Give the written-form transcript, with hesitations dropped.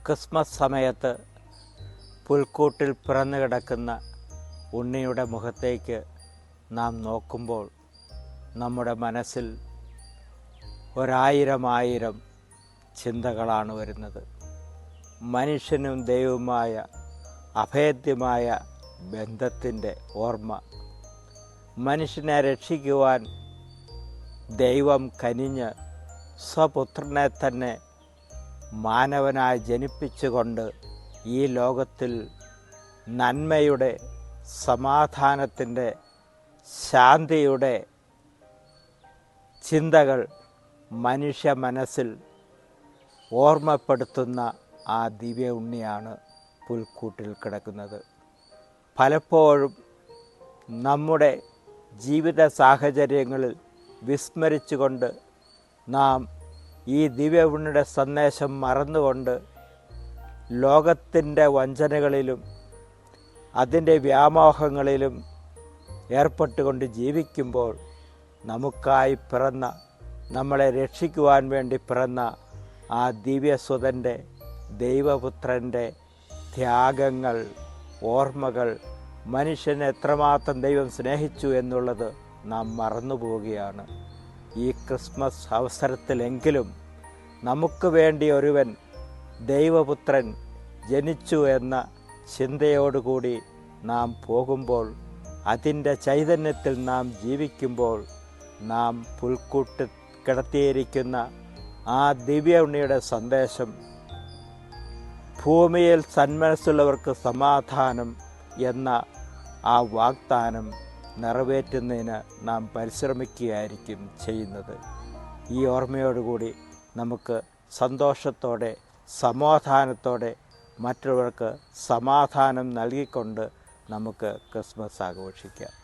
Christmas സമയത്ത് പുൽക്കൂട്ടിൽ പിറന്നു കിടക്കുന്ന ഉണ്ണിയുടെ മുഖത്തേക്ക് നാം നോക്കുമ്പോൾ നമ്മുടെ മനസ്സിൽ ഒരായിരം ചിന്തകളാണ് വരുന്നത്. മനുഷ്യനും ദൈവവുമായ അഭേദ്യമായ ബന്ധത്തിൻ്റെ ഓർമ്മ, മനുഷ്യനെ രക്ഷിക്കുവാൻ ദൈവം കനിഞ്ഞ് സ്വപുത്രനെ തന്നെ മാനവനായി ജനിപ്പിച്ചുകൊണ്ട് ഈ ലോകത്തിൽ നന്മയുടെ, സമാധാനത്തിൻ്റെ, ശാന്തിയുടെ ചിന്തകൾ മനുഷ്യ മനസ്സിൽ ഓർമ്മപ്പെടുത്തുന്ന ആ ദിവ്യ ഉണ്ണിയാണ് പുൽക്കൂട്ടിൽ കിടക്കുന്നത്. പലപ്പോഴും നമ്മുടെ ജീവിത സാഹചര്യങ്ങളിൽ വിസ്മരിച്ചുകൊണ്ട് നാം ഈ ദിവ്യ ഉണ്ണിയുടെ സന്ദേശം മറന്നുകൊണ്ട് ലോകത്തിൻ്റെ വഞ്ചനകളിലും അതിൻ്റെ വ്യാമോഹങ്ങളിലും ഏർപ്പെട്ടുകൊണ്ട് ജീവിക്കുമ്പോൾ നമുക്കായി പിറന്ന, നമ്മളെ രക്ഷിക്കുവാൻ വേണ്ടി പിറന്ന ആ ദിവ്യസുതൻ്റെ, ദൈവപുത്രൻ്റെ ത്യാഗങ്ങൾ, ഓർമ്മകൾ, മനുഷ്യനെ എത്രമാത്രം ദൈവം സ്നേഹിച്ചു എന്നുള്ളത് നാം മറന്നു പോവുകയാണ്. ഈ ക്രിസ്മസ് അവസരത്തിലെങ്കിലും നമുക്ക് വേണ്ടി ഒരുവൻ, ദൈവപുത്രൻ ജനിച്ചു എന്ന ചിന്തയോടുകൂടി നാം പോകുമ്പോൾ, അതിൻ്റെ ചൈതന്യത്തിൽ നാം ജീവിക്കുമ്പോൾ, നാം പുൽക്കൂട്ട് കിടത്തിയിരിക്കുന്ന ആ ദിവ്യ ഉണ്ണിയുടെ സന്ദേശം, ഭൂമിയിൽ സന്മനസ്സുള്ളവർക്ക് സമാധാനം എന്ന ആ വാഗ്ദാനം നിറവേറ്റുന്നതിന് നാം പരിശ്രമിക്കുകയായിരിക്കും ചെയ്യുന്നത്. ഈ ഓർമ്മയോടുകൂടി നമുക്ക് സന്തോഷത്തോടെ, സമാധാനത്തോടെ മറ്റുള്ളവർക്ക് സമാധാനം നൽകിക്കൊണ്ട് നമുക്ക് ക്രിസ്മസ് ആഘോഷിക്കാം.